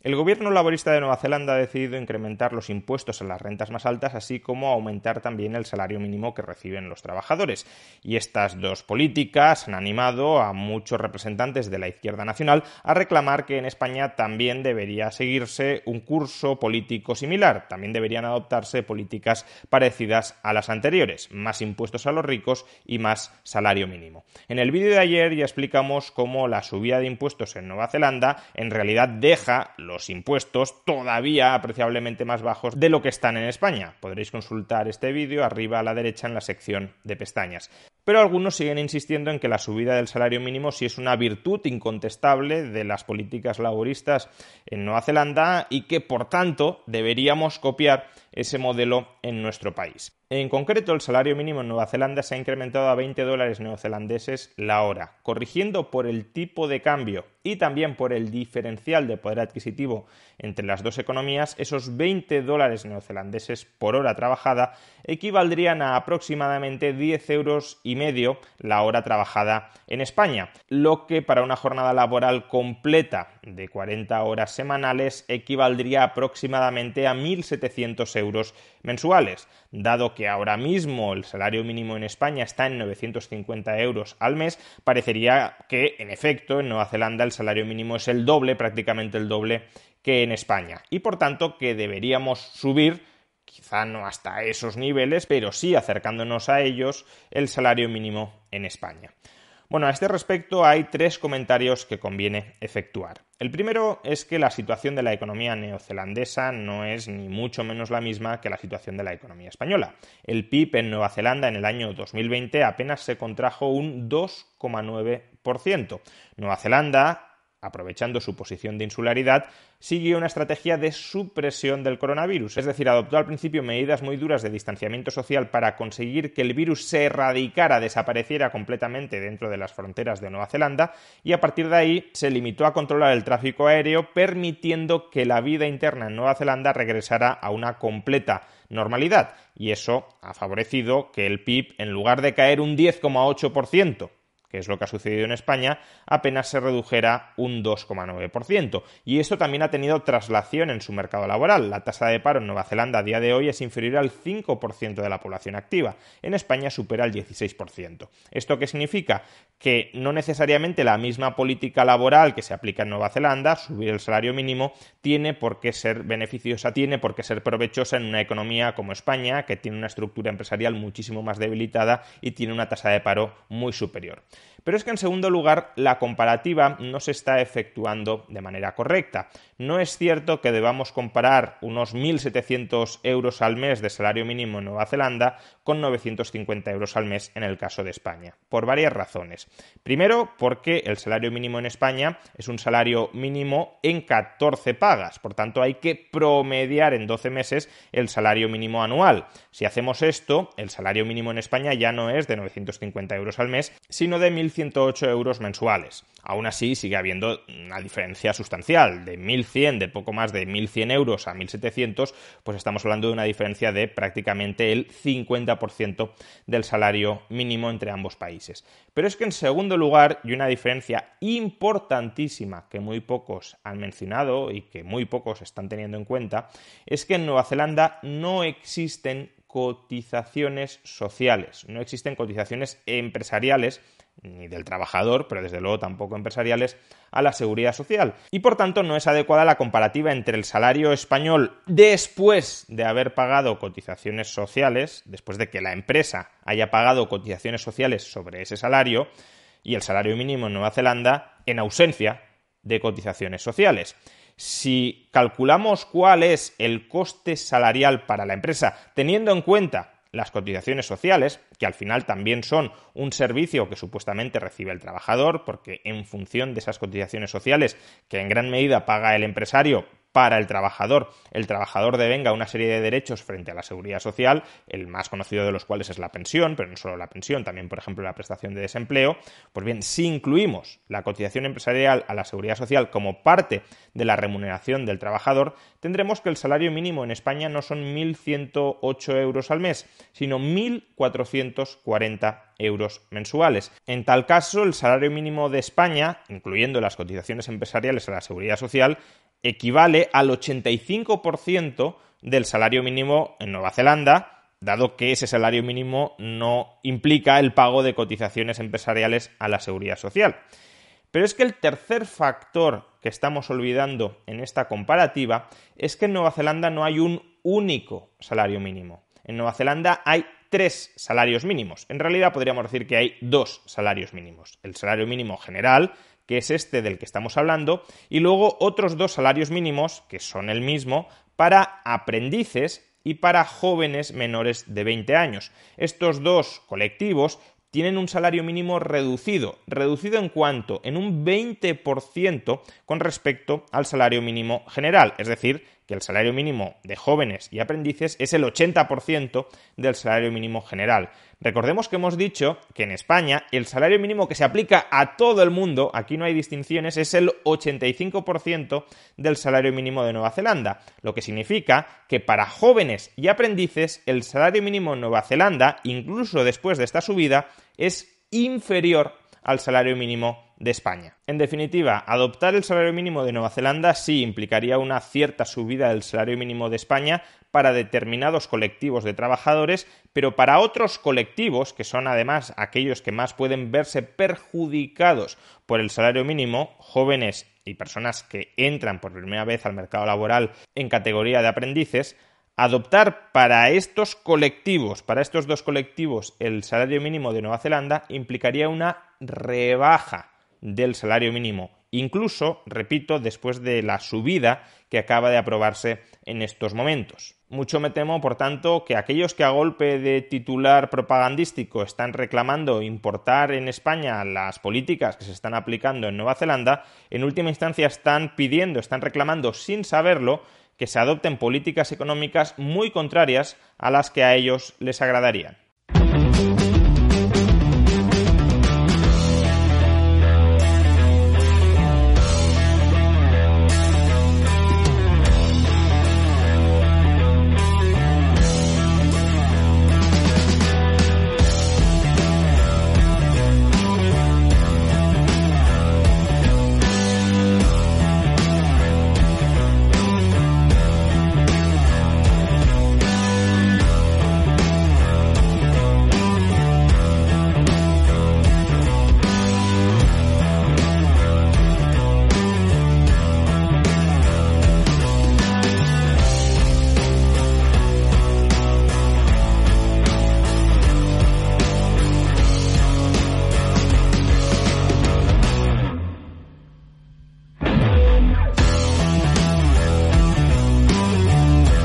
El gobierno laborista de Nueva Zelanda ha decidido incrementar los impuestos a las rentas más altas, así como aumentar también el salario mínimo que reciben los trabajadores. Y estas dos políticas han animado a muchos representantes de la izquierda nacional a reclamar que en España también debería seguirse un curso político similar. También deberían adoptarse políticas parecidas a las anteriores: más impuestos a los ricos y más salario mínimo. En el vídeo de ayer ya explicamos cómo la subida de impuestos en Nueva Zelanda en realidad deja los impuestos todavía apreciablemente más bajos de lo que están en España. Podréis consultar este vídeo arriba a la derecha en la sección de pestañas. Pero algunos siguen insistiendo en que la subida del salario mínimo sí es una virtud incontestable de las políticas laboristas en Nueva Zelanda y que, por tanto, deberíamos copiar ese modelo en nuestro país. En concreto, el salario mínimo en Nueva Zelanda se ha incrementado a 20 dólares neozelandeses la hora. Corrigiendo por el tipo de cambio y también por el diferencial de poder adquisitivo entre las dos economías, esos 20 dólares neozelandeses por hora trabajada equivaldrían a aproximadamente 10,5 euros la hora trabajada en España, lo que para una jornada laboral completa de 40 horas semanales equivaldría aproximadamente a 1.700 euros mensuales. Dado que ahora mismo el salario mínimo en España está en 950 euros al mes, parecería que, en efecto, en Nueva Zelanda el salario mínimo es el doble, prácticamente el doble que en España, y por tanto que deberíamos subir, quizá no hasta esos niveles, pero sí acercándonos a ellos, el salario mínimo en España. Bueno, a este respecto hay 3 comentarios que conviene efectuar. El primero es que la situación de la economía neozelandesa no es ni mucho menos la misma que la situación de la economía española. El PIB en Nueva Zelanda en el año 2020 apenas se contrajo un 2,9%. Nueva Zelanda, aprovechando su posición de insularidad, siguió una estrategia de supresión del coronavirus, es decir, adoptó al principio medidas muy duras de distanciamiento social para conseguir que el virus se erradicara, desapareciera completamente dentro de las fronteras de Nueva Zelanda, y a partir de ahí se limitó a controlar el tráfico aéreo, permitiendo que la vida interna en Nueva Zelanda regresara a una completa normalidad, y eso ha favorecido que el PIB, en lugar de caer un 10,8%, que es lo que ha sucedido en España, apenas se redujera un 2,9%. Y esto también ha tenido traslación en su mercado laboral. La tasa de paro en Nueva Zelanda a día de hoy es inferior al 5% de la población activa. En España supera el 16%. ¿Esto qué significa? Que no necesariamente la misma política laboral que se aplica en Nueva Zelanda, subir el salario mínimo, tiene por qué ser beneficiosa, tiene por qué ser provechosa en una economía como España, que tiene una estructura empresarial muchísimo más debilitada y tiene una tasa de paro muy superior. Pero es que, en segundo lugar, la comparativa no se está efectuando de manera correcta. No es cierto que debamos comparar unos 1.700 euros al mes de salario mínimo en Nueva Zelanda con 950 euros al mes en el caso de España, por varias razones. Primero, porque el salario mínimo en España es un salario mínimo en 14 pagas, por tanto hay que promediar en 12 meses el salario mínimo anual. Si hacemos esto, el salario mínimo en España ya no es de 950 euros al mes, sino de 1.108 euros mensuales. Aún así, sigue habiendo una diferencia sustancial. De 1.100, de poco más de 1.100 euros a 1.700, pues estamos hablando de una diferencia de prácticamente el 50% del salario mínimo entre ambos países. Pero es que, en segundo lugar, y una diferencia importantísima que muy pocos han mencionado y que muy pocos están teniendo en cuenta, es que en Nueva Zelanda no existen cotizaciones sociales, no existen cotizaciones empresariales ni del trabajador, pero desde luego tampoco empresariales, a la seguridad social. Y por tanto no es adecuada la comparativa entre el salario español después de haber pagado cotizaciones sociales, después de que la empresa haya pagado cotizaciones sociales sobre ese salario, y el salario mínimo en Nueva Zelanda en ausencia de cotizaciones sociales. Si calculamos cuál es el coste salarial para la empresa, teniendo en cuenta las cotizaciones sociales, que al final también son un servicio que supuestamente recibe el trabajador, porque en función de esas cotizaciones sociales, que en gran medida paga el empresario para el trabajador devenga una serie de derechos frente a la seguridad social, el más conocido de los cuales es la pensión, pero no solo la pensión, también, por ejemplo, la prestación de desempleo. Pues bien, si incluimos la cotización empresarial a la seguridad social como parte de la remuneración del trabajador, tendremos que el salario mínimo en España no son 1.108 euros al mes, sino 1.440 euros mensuales. En tal caso, el salario mínimo de España, incluyendo las cotizaciones empresariales a la seguridad social, equivale al 85% del salario mínimo en Nueva Zelanda, dado que ese salario mínimo no implica el pago de cotizaciones empresariales a la seguridad social. Pero es que el tercer factor que estamos olvidando en esta comparativa es que en Nueva Zelanda no hay un único salario mínimo. En Nueva Zelanda hay 3 salarios mínimos. En realidad podríamos decir que hay 2 salarios mínimos. El salario mínimo general, que es este del que estamos hablando, y luego otros 2 salarios mínimos, que son el mismo, para aprendices y para jóvenes menores de 20 años. Estos 2 colectivos tienen un salario mínimo reducido. ¿Reducido en cuánto? En un 20% con respecto al salario mínimo general. Es decir, que el salario mínimo de jóvenes y aprendices es el 80% del salario mínimo general. Recordemos que hemos dicho que en España el salario mínimo que se aplica a todo el mundo, aquí no hay distinciones, es el 85% del salario mínimo de Nueva Zelanda, lo que significa que para jóvenes y aprendices el salario mínimo en Nueva Zelanda, incluso después de esta subida, es inferior al salario mínimo de España. En definitiva, adoptar el salario mínimo de Nueva Zelanda sí implicaría una cierta subida del salario mínimo de España para determinados colectivos de trabajadores, pero para otros colectivos, que son además aquellos que más pueden verse perjudicados por el salario mínimo, jóvenes y personas que entran por primera vez al mercado laboral en categoría de aprendices, adoptar para estos colectivos, para estos 2 colectivos, el salario mínimo de Nueva Zelanda implicaría una rebaja del salario mínimo, incluso, repito, después de la subida que acaba de aprobarse en estos momentos. Mucho me temo, por tanto, que aquellos que a golpe de titular propagandístico están reclamando importar en España las políticas que se están aplicando en Nueva Zelanda, en última instancia están reclamando sin saberlo, que se adopten políticas económicas muy contrarias a las que a ellos les agradarían.